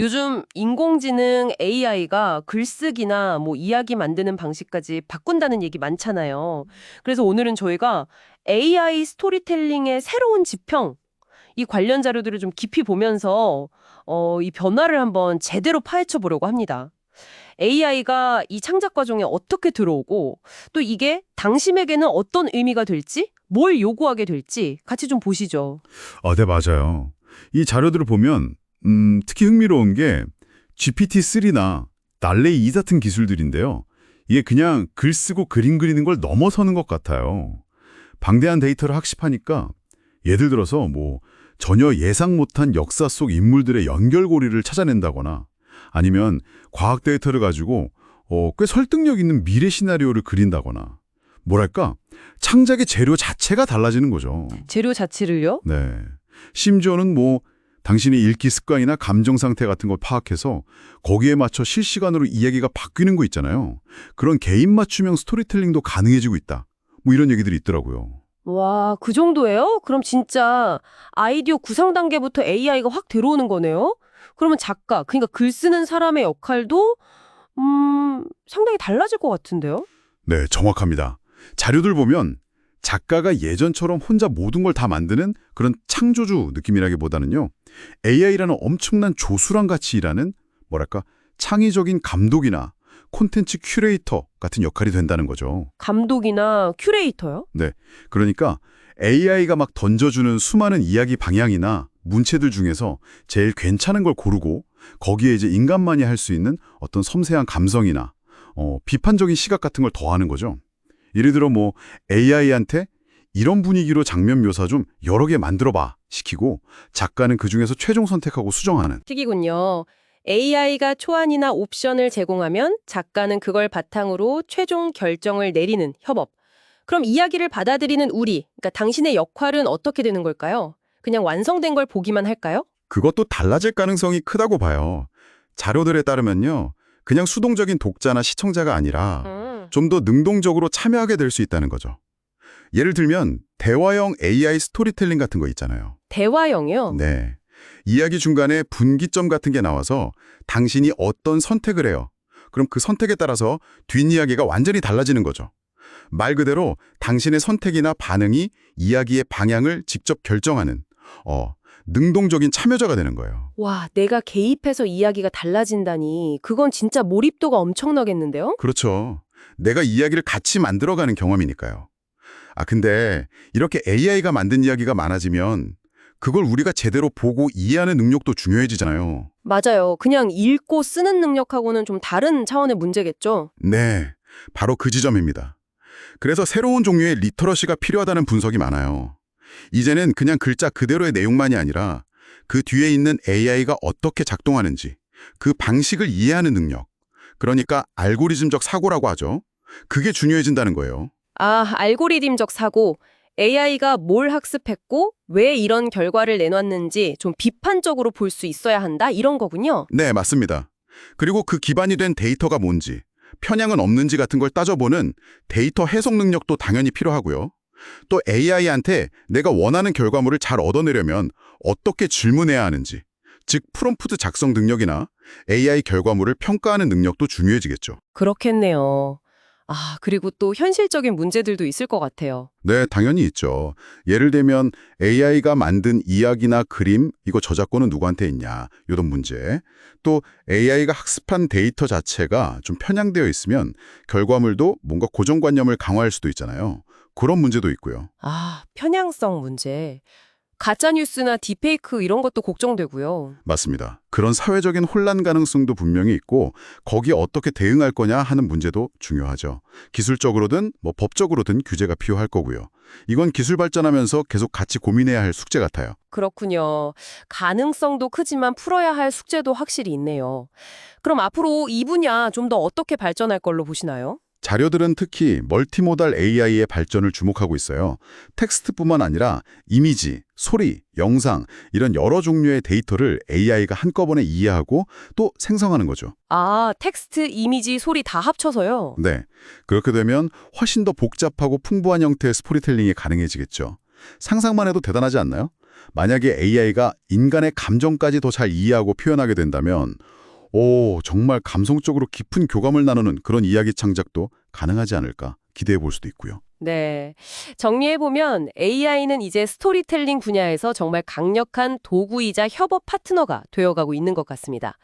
요즘 인공지능 AI가 글쓰기나 뭐 이야기 만드는 방식까지 바꾼다는 얘기 많잖아요. 그래서 오늘은 저희가 AI 스토리텔링의 새로운 지평, 이 관련 자료들을 좀 깊이 보면서 이 변화를 한번 제대로 파헤쳐 보려고 합니다. AI가 이 창작 과정에 어떻게 들어오고 또 이게 당신에게는 어떤 의미가 될지, 뭘 요구하게 될지 같이 좀 보시죠. 네, 맞아요. 이 자료들을 보면 특히 흥미로운 게 GPT-3나 달레이 2 같은 기술들인데요. 이게 그냥 글 쓰고 그림 그리는 걸 넘어서는 것 같아요. 방대한 데이터를 학습하니까 예를 들어서 뭐 전혀 예상 못한 역사 속 인물들의 연결고리를 찾아낸다거나 아니면 과학 데이터를 가지고 꽤 설득력 있는 미래 시나리오를 그린다거나 뭐랄까 창작의 재료 자체가 달라지는 거죠. 재료 자체를요? 네. 심지어는 뭐 당신의 읽기 습관이나 감정 상태 같은 걸 파악해서 거기에 맞춰 실시간으로 이야기가 바뀌는 거 있잖아요. 그런 개인 맞춤형 스토리텔링도 가능해지고 있다. 뭐 이런 얘기들이 있더라고요. 와, 그 정도예요? 그럼 진짜 아이디어 구상 단계부터 AI가 확 들어오는 거네요? 그러면 작가, 그러니까 글 쓰는 사람의 역할도 상당히 달라질 것 같은데요? 네, 정확합니다. 자료들 보면 작가가 예전처럼 혼자 모든 걸 다 만드는 그런 창조주 느낌이라기보다는요. AI라는 엄청난 조수랑 같이 일하는 뭐랄까 창의적인 감독이나 콘텐츠 큐레이터 같은 역할이 된다는 거죠. 감독이나 큐레이터요? 네, 그러니까 AI가 막 던져주는 수많은 이야기 방향이나 문체들 중에서 제일 괜찮은 걸 고르고 거기에 이제 인간만이 할 수 있는 어떤 섬세한 감성이나 비판적인 시각 같은 걸 더하는 거죠. 예를 들어 뭐 AI한테 이런 분위기로 장면 묘사 좀 여러 개 만들어봐 시키고 작가는 그중에서 최종 선택하고 수정하는. 틱이군요. AI가 초안이나 옵션을 제공하면 작가는 그걸 바탕으로 최종 결정을 내리는 협업. 그럼 이야기를 받아들이는 우리, 그러니까 당신의 역할은 어떻게 되는 걸까요? 그냥 완성된 걸 보기만 할까요? 그것도 달라질 가능성이 크다고 봐요. 자료들에 따르면요. 그냥 수동적인 독자나 시청자가 아니라 좀 더 능동적으로 참여하게 될 수 있다는 거죠. 예를 들면 대화형 AI 스토리텔링 같은 거 있잖아요. 대화형이요? 네. 이야기 중간에 분기점 같은 게 나와서 당신이 어떤 선택을 해요. 그럼 그 선택에 따라서 뒷이야기가 완전히 달라지는 거죠. 말 그대로 당신의 선택이나 반응이 이야기의 방향을 직접 결정하는 능동적인 참여자가 되는 거예요. 와, 내가 개입해서 이야기가 달라진다니. 그건 진짜 몰입도가 엄청나겠는데요? 그렇죠. 내가 이야기를 같이 만들어가는 경험이니까요. 근데 이렇게 AI가 만든 이야기가 많아지면 그걸 우리가 제대로 보고 이해하는 능력도 중요해지잖아요. 맞아요. 그냥 읽고 쓰는 능력하고는 좀 다른 차원의 문제겠죠? 네, 바로 그 지점입니다. 그래서 새로운 종류의 리터러시가 필요하다는 분석이 많아요. 이제는 그냥 글자 그대로의 내용만이 아니라 그 뒤에 있는 AI가 어떻게 작동하는지, 그 방식을 이해하는 능력, 그러니까 알고리즘적 사고라고 하죠. 그게 중요해진다는 거예요. 알고리즘적 사고. AI가 뭘 학습했고 왜 이런 결과를 내놨는지 좀 비판적으로 볼 수 있어야 한다 이런 거군요. 네, 맞습니다. 그리고 그 기반이 된 데이터가 뭔지, 편향은 없는지 같은 걸 따져보는 데이터 해석 능력도 당연히 필요하고요. 또 AI한테 내가 원하는 결과물을 잘 얻어내려면 어떻게 질문해야 하는지, 즉 프롬프트 작성 능력이나 AI 결과물을 평가하는 능력도 중요해지겠죠. 그렇겠네요. 그리고 또 현실적인 문제들도 있을 것 같아요. 네, 당연히 있죠. 예를 들면 AI가 만든 이야기나 그림, 이거 저작권은 누구한테 있냐, 이런 문제. 또 AI가 학습한 데이터 자체가 좀 편향되어 있으면 결과물도 뭔가 고정관념을 강화할 수도 있잖아요. 그런 문제도 있고요. 편향성 문제. 가짜뉴스나 딥페이크 이런 것도 걱정되고요. 맞습니다. 그런 사회적인 혼란 가능성도 분명히 있고 거기에 어떻게 대응할 거냐 하는 문제도 중요하죠. 기술적으로든 뭐 법적으로든 규제가 필요할 거고요. 이건 기술 발전하면서 계속 같이 고민해야 할 숙제 같아요. 그렇군요. 가능성도 크지만 풀어야 할 숙제도 확실히 있네요. 그럼 앞으로 이 분야 좀 더 어떻게 발전할 걸로 보시나요? 자료들은 특히 멀티모달 AI의 발전을 주목하고 있어요. 텍스트뿐만 아니라 이미지, 소리, 영상 이런 여러 종류의 데이터를 AI가 한꺼번에 이해하고 또 생성하는 거죠. 텍스트, 이미지, 소리 다 합쳐서요? 네, 그렇게 되면 훨씬 더 복잡하고 풍부한 형태의 스토리텔링이 가능해지겠죠. 상상만 해도 대단하지 않나요? 만약에 AI가 인간의 감정까지 더 잘 이해하고 표현하게 된다면 정말 감성적으로 깊은 교감을 나누는 그런 이야기 창작도 가능하지 않을까 기대해 볼 수도 있고요. 네. 정리해보면 AI는 이제 스토리텔링 분야에서 정말 강력한 도구이자 협업 파트너가 되어가고 있는 것 같습니다.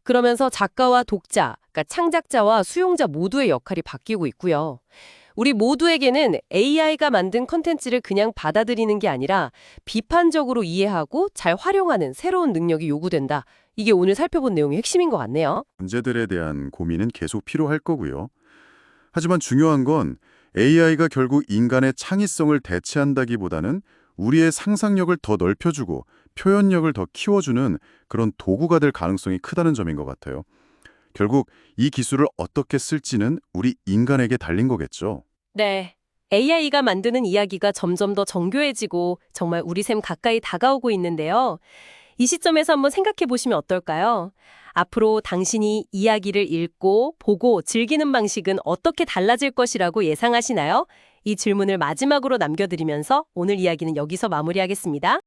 그러면서 작가와 독자, 그러니까 창작자와 수용자 모두의 역할이 바뀌고 있고요. 우리 모두에게는 AI가 만든 컨텐츠를 그냥 받아들이는 게 아니라 비판적으로 이해하고 잘 활용하는 새로운 능력이 요구된다. 이게 오늘 살펴본 내용의 핵심인 것 같네요. 문제들에 대한 고민은 계속 필요할 거고요. 하지만 중요한 건 AI가 결국 인간의 창의성을 대체한다기보다는 우리의 상상력을 더 넓혀주고 표현력을 더 키워주는 그런 도구가 될 가능성이 크다는 점인 것 같아요. 결국 이 기술을 어떻게 쓸지는 우리 인간에게 달린 거겠죠. 네. AI가 만드는 이야기가 점점 더 정교해지고 정말 우리 셈 가까이 다가오고 있는데요. 이 시점에서 한번 생각해 보시면 어떨까요? 앞으로 당신이 이야기를 읽고 보고 즐기는 방식은 어떻게 달라질 것이라고 예상하시나요? 이 질문을 마지막으로 남겨드리면서 오늘 이야기는 여기서 마무리하겠습니다.